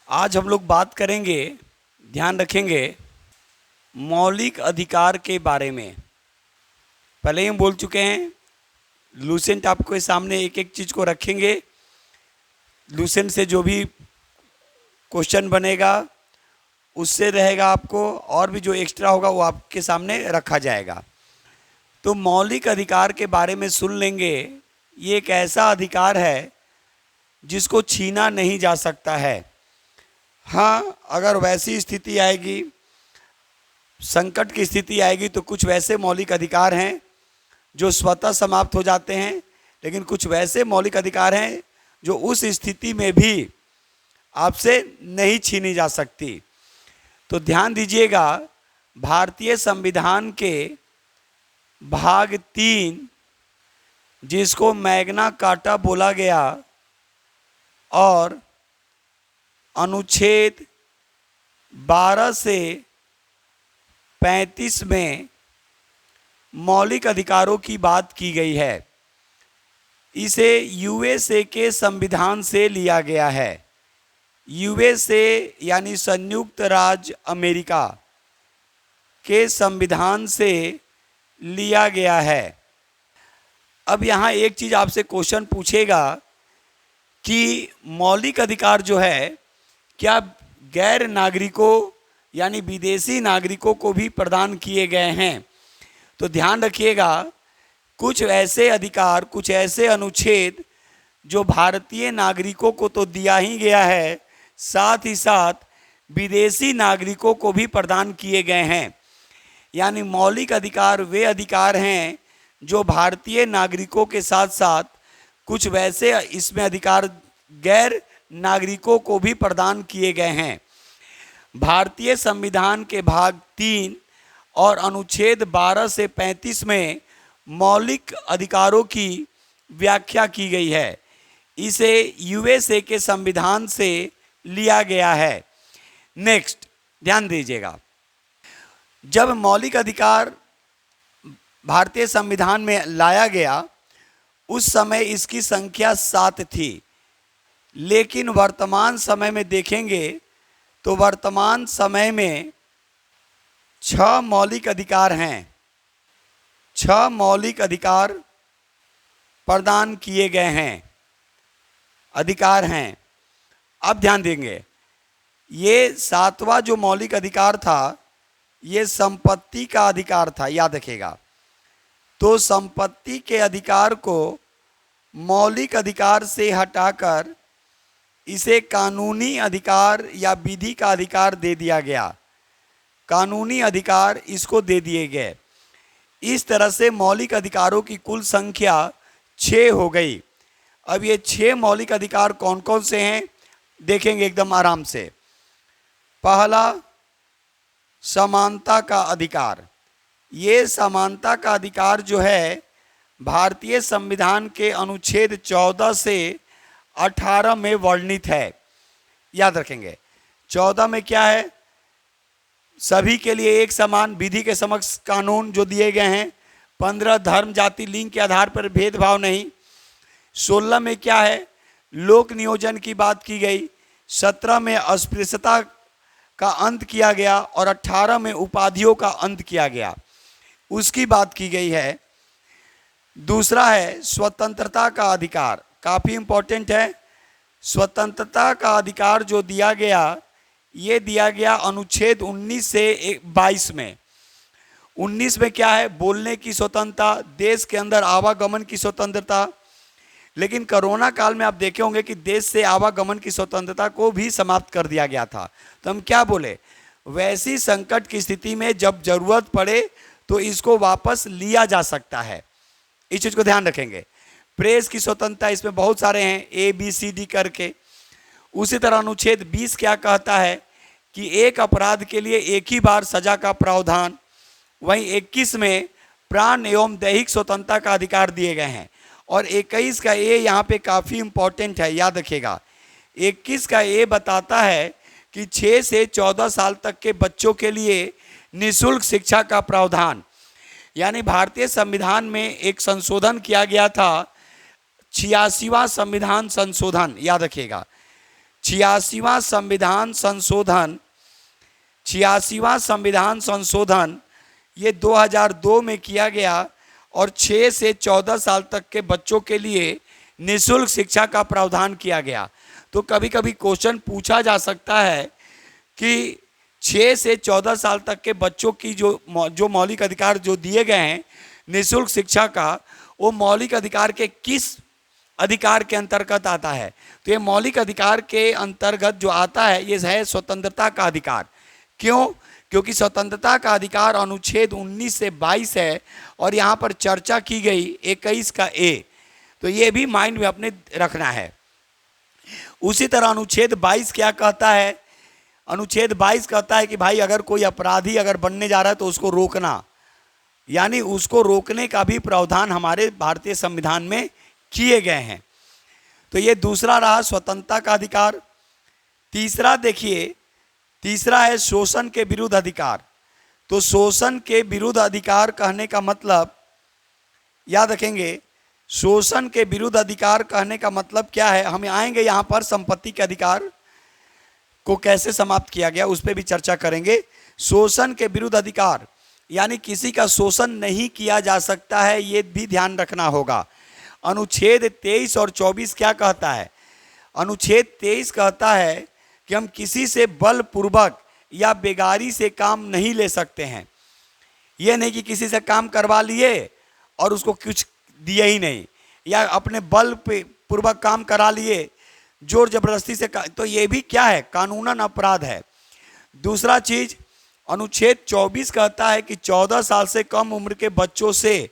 आज हम लोग बात करेंगे, ध्यान रखेंगे, मौलिक अधिकार के बारे में। पहले ही हम बोल चुके हैं, लूसेंट आपके सामने एक एक चीज़ को रखेंगे। लूसेंट से जो भी क्वेश्चन बनेगा उससे रहेगा आपको, और भी जो एक्स्ट्रा होगा वो आपके सामने रखा जाएगा। तो मौलिक अधिकार के बारे में सुन लेंगे। ये एक ऐसा अधिकार है जिसको छीना नहीं जा सकता है। हाँ, अगर वैसी स्थिति आएगी, संकट की स्थिति आएगी, तो कुछ वैसे मौलिक अधिकार हैं जो स्वतः समाप्त हो जाते हैं, लेकिन कुछ वैसे मौलिक अधिकार हैं जो उस स्थिति में भी आपसे नहीं छीनी जा सकती। तो ध्यान दीजिएगा, भारतीय संविधान के भाग 3, जिसको मैग्ना कार्टा बोला गया, और अनुच्छेद 12 से 35 में मौलिक अधिकारों की बात की गई है। इसे यूएसए के संविधान से लिया गया है। यूएसए यानी संयुक्त राज्य अमेरिका के संविधान से लिया गया है। अब यहाँ एक चीज़ आपसे क्वेश्चन पूछेगा कि मौलिक अधिकार जो है क्या गैर नागरिकों यानी विदेशी नागरिकों को भी प्रदान किए गए हैं। तो ध्यान रखिएगा, कुछ ऐसे अधिकार, कुछ ऐसे अनुच्छेद जो भारतीय नागरिकों को तो दिया ही गया है, साथ ही साथ विदेशी नागरिकों को भी प्रदान किए गए हैं। यानी मौलिक अधिकार वे अधिकार हैं जो भारतीय नागरिकों के साथ साथ कुछ वैसे इसमें अधिकार गैर नागरिकों को भी प्रदान किए गए हैं। भारतीय संविधान के भाग 3 और अनुच्छेद 12 से 35 में मौलिक अधिकारों की व्याख्या की गई है। इसे यूएसए के संविधान से लिया गया है। नेक्स्ट, ध्यान दीजिएगा, जब मौलिक अधिकार भारतीय संविधान में लाया गया उस समय इसकी संख्या 7 थी, लेकिन वर्तमान समय में देखेंगे तो वर्तमान समय में 6 मौलिक अधिकार हैं। 6 मौलिक अधिकार प्रदान किए गए हैं, अधिकार हैं। अब ध्यान देंगे, ये 7वां जो मौलिक अधिकार था ये संपत्ति का अधिकार था, याद रखिएगा। तो संपत्ति के अधिकार को मौलिक अधिकार से हटाकर इसे कानूनी अधिकार या विधि का अधिकार दे दिया गया। कानूनी अधिकार इसको दे दिए गए। इस तरह से मौलिक अधिकारों की कुल संख्या 6 हो गई। अब ये 6 मौलिक अधिकार कौन कौन से हैं देखेंगे एकदम आराम से। पहला, समानता का अधिकार। ये समानता का अधिकार जो है भारतीय संविधान के अनुच्छेद 14 से 18 में वर्णित है, याद रखेंगे। 14 में क्या है? सभी के लिए एक समान विधि के समक्ष कानून जो दिए गए हैं। 15 धर्म, जाति, लिंग के आधार पर भेदभाव नहीं। 16 में क्या है? लोक नियोजन की बात की गई। 17 में अस्पृश्यता का अंत किया गया और 18 में उपाधियों का अंत किया गया, उसकी बात की गई है। दूसरा है स्वतंत्रता का अधिकार, काफ़ी इम्पोर्टेंट है। स्वतंत्रता का अधिकार जो दिया गया, ये दिया गया अनुच्छेद 19 से 22 में। 19 में क्या है? बोलने की स्वतंत्रता, देश के अंदर आवागमन की स्वतंत्रता। लेकिन कोरोना काल में आप देखे होंगे कि देश से आवागमन की स्वतंत्रता को भी समाप्त कर दिया गया था। तो हम क्या बोले, वैसी संकट की स्थिति में जब जरूरत पड़े तो इसको वापस लिया जा सकता है। इस चीज़ को ध्यान रखेंगे। प्रेस की स्वतंत्रता, इसमें बहुत सारे हैं ABCD करके। उसी तरह अनुच्छेद 20 क्या कहता है कि एक अपराध के लिए एक ही बार सजा का प्रावधान। वहीं 21 में प्राण एवं दैहिक स्वतंत्रता का अधिकार दिए गए हैं। और 21 का ए यहाँ पे काफ़ी इम्पोर्टेंट है, याद रखिएगा। 21 का ए बताता है कि 6 से 14 साल तक के बच्चों के लिए निःशुल्क शिक्षा का प्रावधान। यानी भारतीय संविधान में एक संशोधन किया गया था, 86वां संविधान संशोधन, याद रखिएगा। छियासीवां संविधान संशोधन ये 2002 में किया गया और 6 से 14 साल तक के बच्चों के लिए निःशुल्क शिक्षा का प्रावधान किया गया। तो कभी कभी क्वेश्चन पूछा जा सकता है कि 6 से 14 साल तक के बच्चों की जो मौलिक अधिकार जो दिए गए हैं निःशुल्क शिक्षा का, वो मौलिक अधिकार के किस अधिकार के अंतर्गत आता है? तो ये मौलिक अधिकार के अंतर्गत जो आता है ये है स्वतंत्रता का अधिकार। क्यों? क्योंकि स्वतंत्रता का अधिकार अनुच्छेद 19 से 22 है और यहाँ पर चर्चा की गई 21 का ए, तो ये भी माइंड में अपने रखना है। उसी तरह अनुच्छेद 22 क्या कहता है? अनुच्छेद 22 कहता है कि भाई अगर कोई अपराधी अगर बनने जा रहा है तो उसको रोकना, यानी उसको रोकने का भी प्रावधान हमारे भारतीय संविधान में किए गए हैं। तो ये दूसरा रहा स्वतंत्रता का अधिकार। तीसरा देखिए, तीसरा है शोषण के विरुद्ध अधिकार। तो शोषण के विरुद्ध अधिकार कहने का मतलब याद रखेंगे, शोषण के विरुद्ध अधिकार कहने का मतलब क्या है? हम आएंगे यहाँ पर संपत्ति के अधिकार को कैसे समाप्त किया गया उस पर भी चर्चा करेंगे। शोषण के विरुद्ध अधिकार यानी किसी का शोषण नहीं किया जा सकता है, ये भी ध्यान रखना होगा। अनुच्छेद 23 और 24 क्या कहता है? अनुच्छेद 23 कहता है कि हम किसी से बलपूर्वक या बेगारी से काम नहीं ले सकते हैं। ये नहीं कि किसी से काम करवा लिए और उसको कुछ दिए ही नहीं, या अपने बल पे पूर्वक काम करा लिए जोर जबरदस्ती से तो ये भी क्या है? कानूनन अपराध है। दूसरा चीज अनुच्छेद 24 कहता है कि 14 साल से कम उम्र के बच्चों से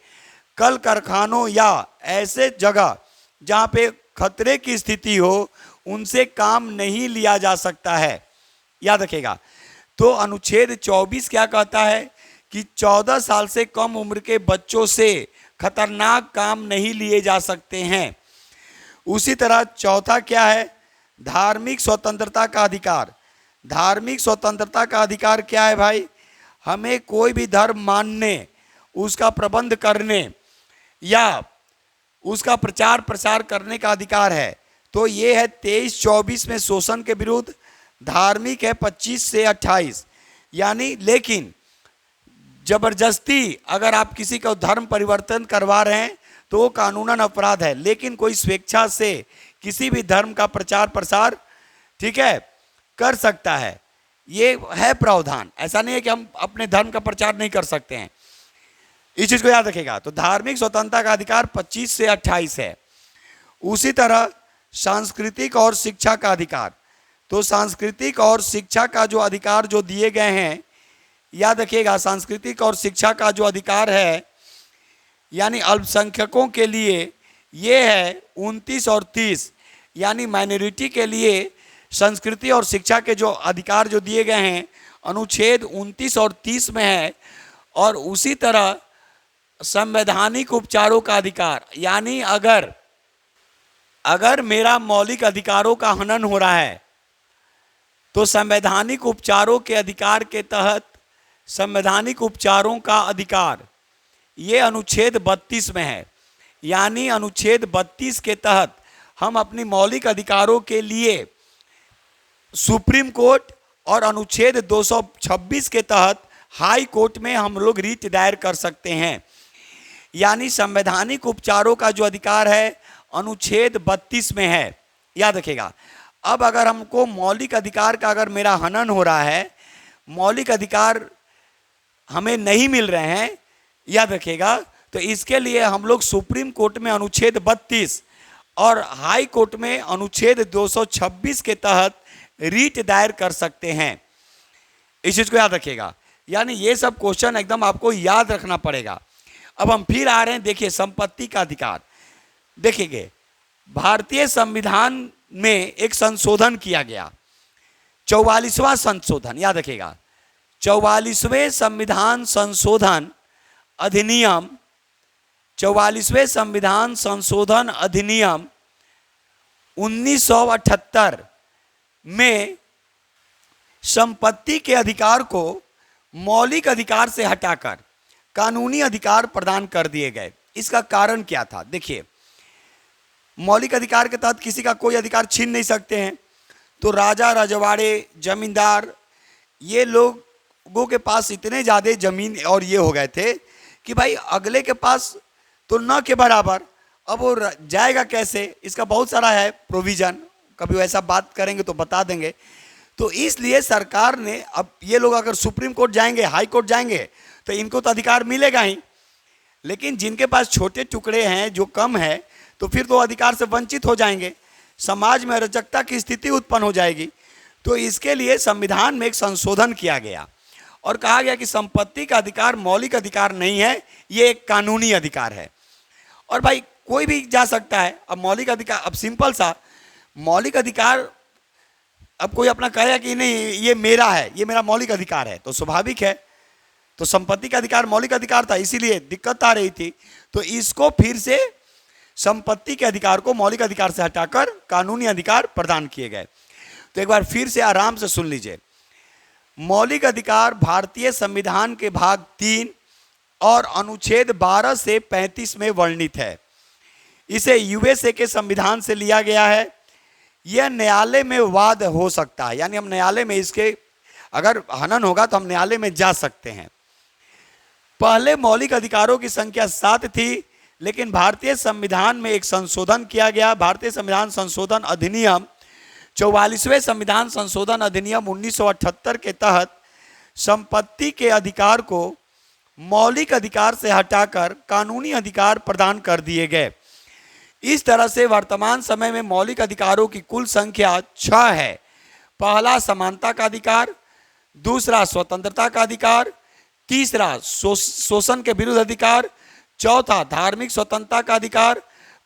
कल कारखानों या ऐसे जगह जहाँ पे खतरे की स्थिति हो उनसे काम नहीं लिया जा सकता है। याद रखेगा। तो अनुच्छेद 24 क्या कहता है कि 14 साल से कम उम्र के बच्चों से खतरनाक काम नहीं लिए जा सकते हैं। उसी तरह चौथा क्या है? धार्मिक स्वतंत्रता का अधिकार। धार्मिक स्वतंत्रता का अधिकार क्या है भाई? हमें कोई भी धर्म मानने, उसका प्रबंध करने या उसका प्रचार प्रसार करने का अधिकार है। तो ये है 23-24 में शोषण के विरुद्ध। धार्मिक है 25 से 28, यानी लेकिन जबरदस्ती अगर आप किसी का धर्म परिवर्तन करवा रहे हैं तो वो कानूनन अपराध है। लेकिन कोई स्वेच्छा से किसी भी धर्म का प्रचार प्रसार, ठीक है, कर सकता है, ये है प्रावधान। ऐसा नहीं है कि हम अपने धर्म का प्रचार नहीं कर सकते हैं, इस चीज को याद रखेगा। तो धार्मिक स्वतंत्रता का अधिकार 25 से 28 है। उसी तरह सांस्कृतिक और शिक्षा का अधिकार। तो सांस्कृतिक और शिक्षा का जो अधिकार जो दिए गए हैं, याद रखिएगा, सांस्कृतिक और शिक्षा का जो अधिकार है यानी अल्पसंख्यकों के लिए ये है 29 और 30, यानी माइनॉरिटी के लिए संस्कृति और शिक्षा के जो अधिकार जो दिए गए हैं अनुच्छेद 29 और 30 में है। और उसी तरह संवैधानिक उपचारों का अधिकार, यानी अगर मेरा मौलिक अधिकारों का हनन हो रहा है तो संवैधानिक उपचारों के अधिकार के तहत संवैधानिक उपचारों का अधिकार ये अनुच्छेद 32 में है। यानी अनुच्छेद 32 के तहत हम अपनी मौलिक अधिकारों के लिए सुप्रीम कोर्ट और अनुच्छेद 226 के तहत हाई कोर्ट में हम लोग रिट दायर कर सकते हैं। यानी संवैधानिक उपचारों का जो अधिकार है अनुच्छेद 32 में है, याद रखिएगा। अब अगर हमको मौलिक अधिकार का अगर मेरा हनन हो रहा है, मौलिक अधिकार हमें नहीं मिल रहे हैं, याद रखिएगा, तो इसके लिए हम लोग सुप्रीम कोर्ट में अनुच्छेद 32 और हाई कोर्ट में अनुच्छेद 226 के तहत रीट दायर कर सकते हैं। इस चीज को याद रखिएगा। यानी ये सब क्वेश्चन एकदम आपको याद रखना पड़ेगा। अब हम फिर आ रहे हैं, देखिए संपत्ति का अधिकार। देखिए भारतीय संविधान में एक संशोधन किया गया, 44वां संशोधन, याद रखिएगा, 44वें संविधान संशोधन अधिनियम, 44वें संविधान संशोधन अधिनियम 1978 में संपत्ति के अधिकार को मौलिक अधिकार से हटाकर कानूनी अधिकार प्रदान कर दिए गए। इसका कारण क्या था? देखिए, मौलिक अधिकार के तहत किसी का कोई अधिकार छीन नहीं सकते हैं, तो राजा रजवाड़े, जमींदार, ये लोगों के पास इतने ज़्यादा ज़मीन और ये हो गए थे कि भाई अगले के पास तो न के बराबर, अब वो जाएगा कैसे, इसका बहुत सारा है प्रोविज़न, कभी वैसा बात करेंगे तो बता देंगे। तो इसलिए सरकार ने, अब ये लोग अगर सुप्रीम कोर्ट जाएंगे, हाई कोर्ट जाएंगे, तो इनको तो अधिकार मिलेगा ही, लेकिन जिनके पास छोटे टुकड़े हैं, जो कम है, तो फिर तो अधिकार से वंचित हो जाएंगे, समाज में अराजकता की स्थिति उत्पन्न हो जाएगी। तो इसके लिए संविधान में एक संशोधन किया गया और कहा गया कि संपत्ति का अधिकार मौलिक अधिकार नहीं है, ये एक कानूनी अधिकार है और भाई कोई भी जा सकता है। अब मौलिक अधिकार, अब सिंपल सा मौलिक अधिकार, अब कोई अपना कहेगा कि नहीं ये मेरा है, ये मेरा मौलिक अधिकार है, तो स्वाभाविक है। तो संपत्ति का अधिकार मौलिक अधिकार था, इसीलिए दिक्कत आ रही थी। तो इसको फिर से संपत्ति के अधिकार को मौलिक अधिकार से हटाकर कानूनी अधिकार प्रदान किए गए। तो एक बार फिर से आराम से सुन लीजिए। मौलिक अधिकार भारतीय संविधान के भाग 3 और अनुच्छेद 12 से 35 में वर्णित है। इसे यूएसए के संविधान से लिया गया है। यह न्यायालय में वाद हो सकता है, यानी हम न्यायालय में इसके अगर हनन होगा तो हम न्यायालय में जा सकते हैं। पहले मौलिक अधिकारों की संख्या 7 थी, लेकिन भारतीय संविधान में एक संशोधन किया गया। भारतीय संविधान संशोधन अधिनियम 44वें संविधान संशोधन अधिनियम 1978 के तहत संपत्ति के अधिकार को मौलिक अधिकार से हटाकर कानूनी अधिकार प्रदान कर दिए गए। इस तरह से वर्तमान समय में मौलिक अधिकारों की कुल संख्या 6 है। पहला समानता का अधिकार, दूसरा स्वतंत्रता का अधिकार, तीसरा शोषण के विरुद्ध अधिकार, चौथा धार्मिक स्वतंत्रता का अधिकार,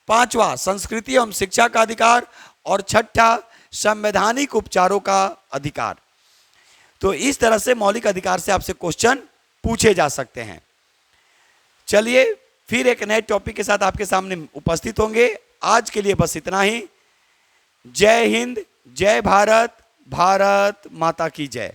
पांचवा संस्कृति एवं शिक्षा का अधिकार और छठा संवैधानिक उपचारों का अधिकार। तो इस तरह से मौलिक अधिकार से आपसे क्वेश्चन पूछे जा सकते हैं। चलिए फिर एक नए टॉपिक के साथ आपके सामने उपस्थित होंगे। आज के लिए बस इतना ही। जय हिंद, जय भारत, भारत माता की जय।